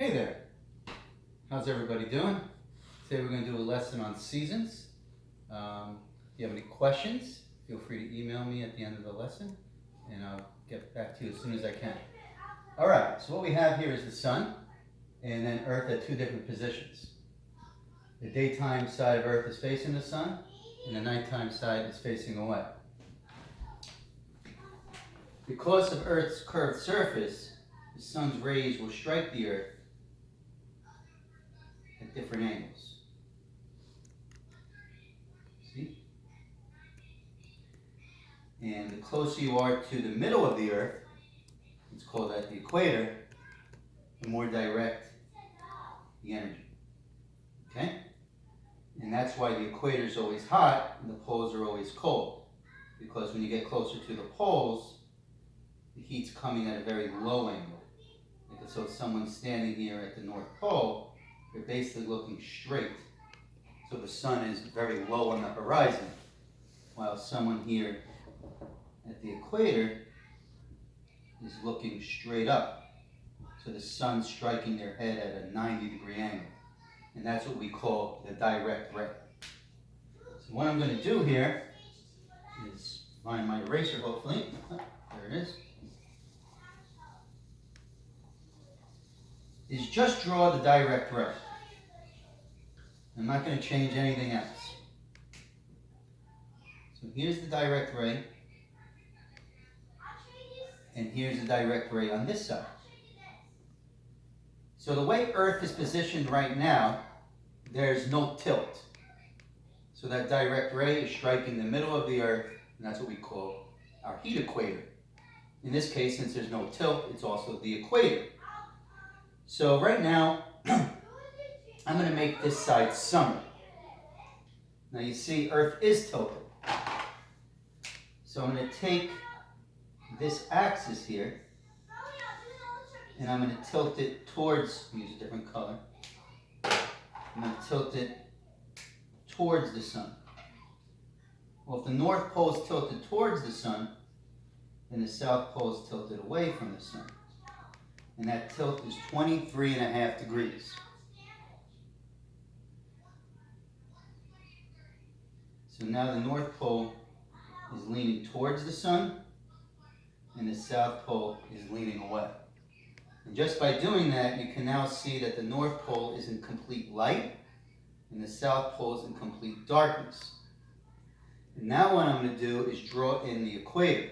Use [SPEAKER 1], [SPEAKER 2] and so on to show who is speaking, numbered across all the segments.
[SPEAKER 1] Hey there, how's everybody doing? Today we're going to do a lesson on seasons. If you have any questions, feel free to email me at the end of the lesson and I'll get back to you as soon as I can. Alright, so what we have here is the sun and then Earth at two different positions. The daytime side of Earth is facing the sun and the nighttime side is facing away. Because of Earth's curved surface, the sun's rays will strike the Earth at different angles. See? And the closer you are to the middle of the Earth, it's called at the equator, the more direct the energy. Okay? And that's why the equator is always hot and the poles are always cold. Because when you get closer to the poles, the heat's coming at a very low angle. So if someone's standing here at the North Pole, they're basically looking straight. So the sun is very low on the horizon, while someone here at the equator is looking straight up. So the sun's striking their head at a 90-degree angle. And that's what we call the direct ray. So what I'm going to do here is find my eraser, hopefully. There it is just draw the direct ray. I'm not going to change anything else. So here's the direct ray, and here's the direct ray on this side. So the way Earth is positioned right now, there's no tilt. So that direct ray is striking the middle of the Earth, and that's what we call our heat equator. In this case, since there's no tilt, it's also the equator. So right now, I'm going to make this side summer. Now you see Earth is tilted. So I'm going to take this axis here, and I'm going to tilt it towards, use a different color. I'm going to tilt it towards the sun. Well, if the North Pole is tilted towards the sun, then the South Pole is tilted away from the sun. And that tilt is 23.5 degrees. So now the North Pole is leaning towards the sun, and the South Pole is leaning away. And just by doing that, you can now see that the North Pole is in complete light, and the South Pole is in complete darkness. And now what I'm going to do is draw in the equator.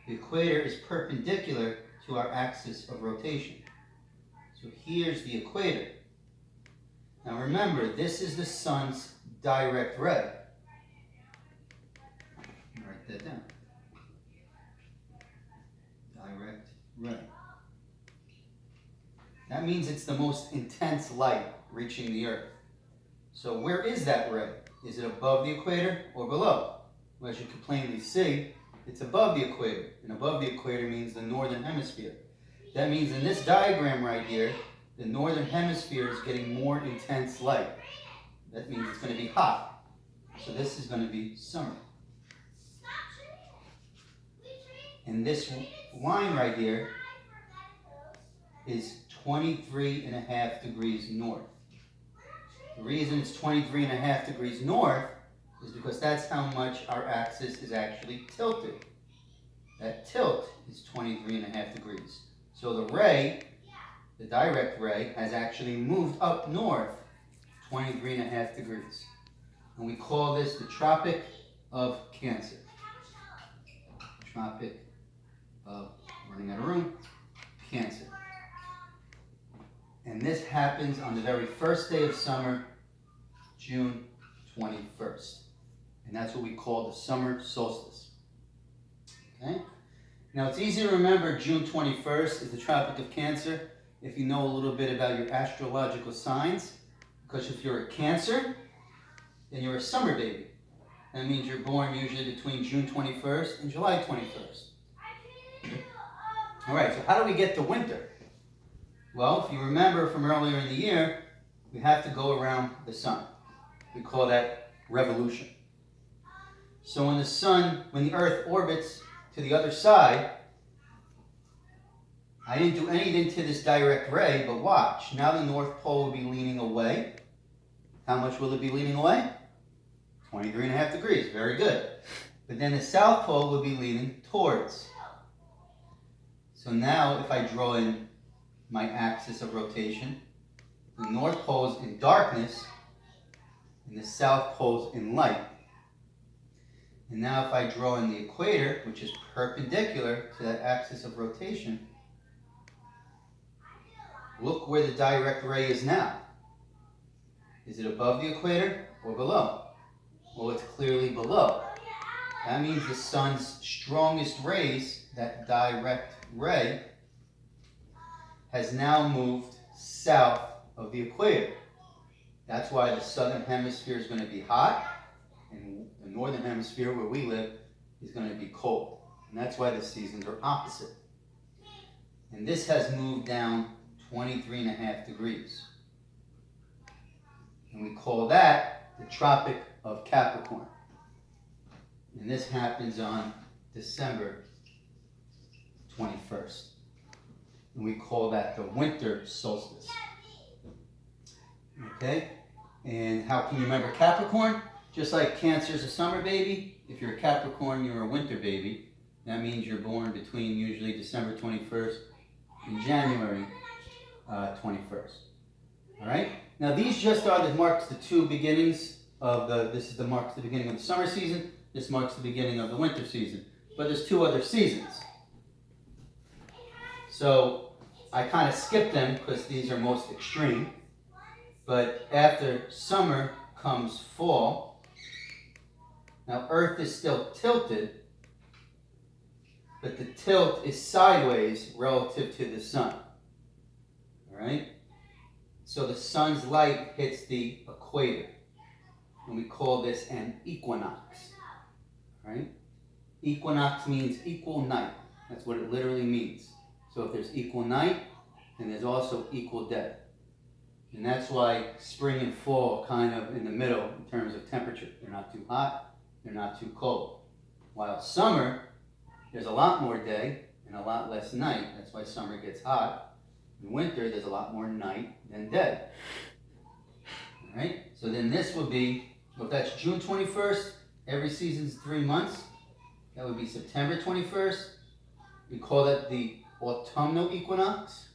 [SPEAKER 1] The equator is perpendicular to our axis of rotation. So here's the equator. Now remember, this is the sun's direct ray. Write that down. Direct ray. That means it's the most intense light reaching the Earth. So where is that ray? Is it above the equator or below? Well, as you can plainly see, it's above the equator. And above the equator means the northern hemisphere. That means in this diagram right here, the northern hemisphere is getting more intense light. That means it's going to be hot. So this is going to be summer. And this line right here is 23.5 degrees north. The reason it's 23.5 degrees north is because that's how much our axis is actually tilted. That tilt is 23.5 degrees. So the ray, the direct ray, has actually moved up north 23.5 degrees. And we call this the Tropic of Cancer. Tropic of, running out of room, Cancer. And this happens on the very first day of summer, June 21st. And that's what we call the summer solstice. Okay? Now it's easy to remember June 21st is the Tropic of Cancer if you know a little bit about your astrological signs. Because if you're a Cancer, then you're a summer baby. That means you're born usually between June 21st and July 21st. All right, so how do we get to winter? Well, if you remember from earlier in the year, we have to go around the sun. We call that revolution. So when the Earth orbits to the other side, I didn't do anything to this direct ray, but watch. Now the North Pole will be leaning away. How much will it be leaning away? 23.5 degrees. Very good. But then the South Pole will be leaning towards. So now if I draw in my axis of rotation, the North Pole is in darkness and the South Pole is in light. And now if I draw in the equator, which is perpendicular to that axis of rotation, look where the direct ray is now. Is it above the equator or below? Well, it's clearly below. That means the sun's strongest rays, that direct ray, has now moved south of the equator. That's why the southern hemisphere is going to be hot, and the northern hemisphere, where we live, is going to be cold. And that's why the seasons are opposite. And this has moved down 23.5 degrees. And we call that the Tropic of Capricorn. And this happens on December 21st. And we call that the winter solstice. Okay? And how can you remember Capricorn? Just like Cancer is a summer baby, if you're a Capricorn, you're a winter baby. That means you're born between usually December 21st and January 21st. All right? Now these just are the marks the two beginnings of this is the marks the beginning of the summer season. This marks the beginning of the winter season. But there's two other seasons. So I kind of skipped them because these are most extreme. But after summer comes fall. Now Earth is still tilted, but the tilt is sideways relative to the sun. All right? So the sun's light hits the equator. And we call this an equinox. Right? Equinox means equal night. That's what it literally means. So if there's equal night, then there's also equal day. And that's why spring and fall are kind of in the middle in terms of temperature. They're not too hot, they're not too cold. While summer, there's a lot more day and a lot less night. That's why summer gets hot. In winter, there's a lot more night than day. All right? So then this would be, well, if that's June 21st, every season's 3 months. That would be September 21st. We call that the autumnal equinox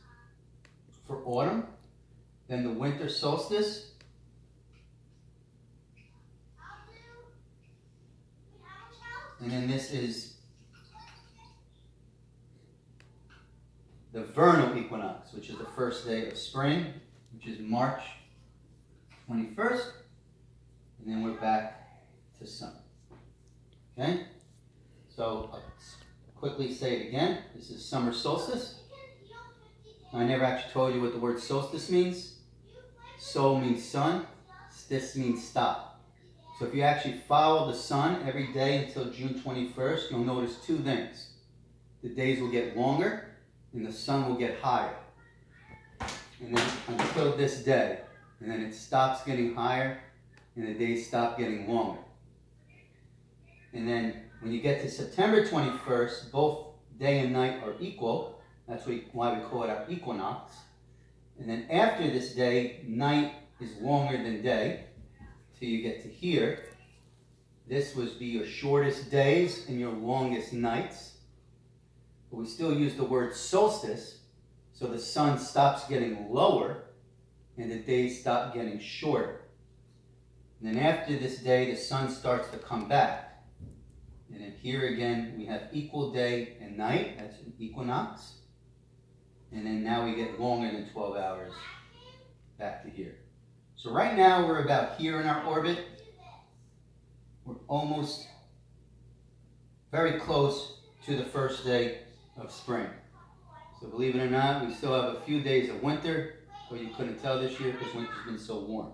[SPEAKER 1] for autumn. Then the winter solstice. And then this is the vernal equinox, which is the first day of spring, which is March 21st. And then we're back to summer. Okay? So I'll quickly say it again. This is summer solstice. I never actually told you what the word solstice means. Sol means sun. Stis means stop. So if you actually follow the sun every day until June 21st, you'll notice two things. The days will get longer and the sun will get higher. And then until this day. And then it stops getting higher and the days stop getting longer. And then when you get to September 21st, both day and night are equal. That's why we call it our equinox. And then after this day, night is longer than day till you get to here. This would be your shortest days and your longest nights. But we still use the word solstice, so the sun stops getting lower and the days stop getting shorter. And then after this day, the sun starts to come back. And then here again, we have equal day and night. That's an equinox. And then now we get longer than 12 hours back to here. So right now we're about here in our orbit. We're almost very close to the first day of spring. So believe it or not, we still have a few days of winter, but you couldn't tell this year because winter's been so warm.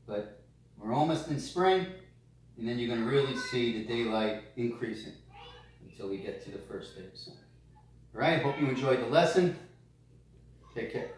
[SPEAKER 1] But we're almost in spring, and then you're going to really see the daylight increasing until we get to the first day of summer. All right, hope you enjoyed the lesson. Take care.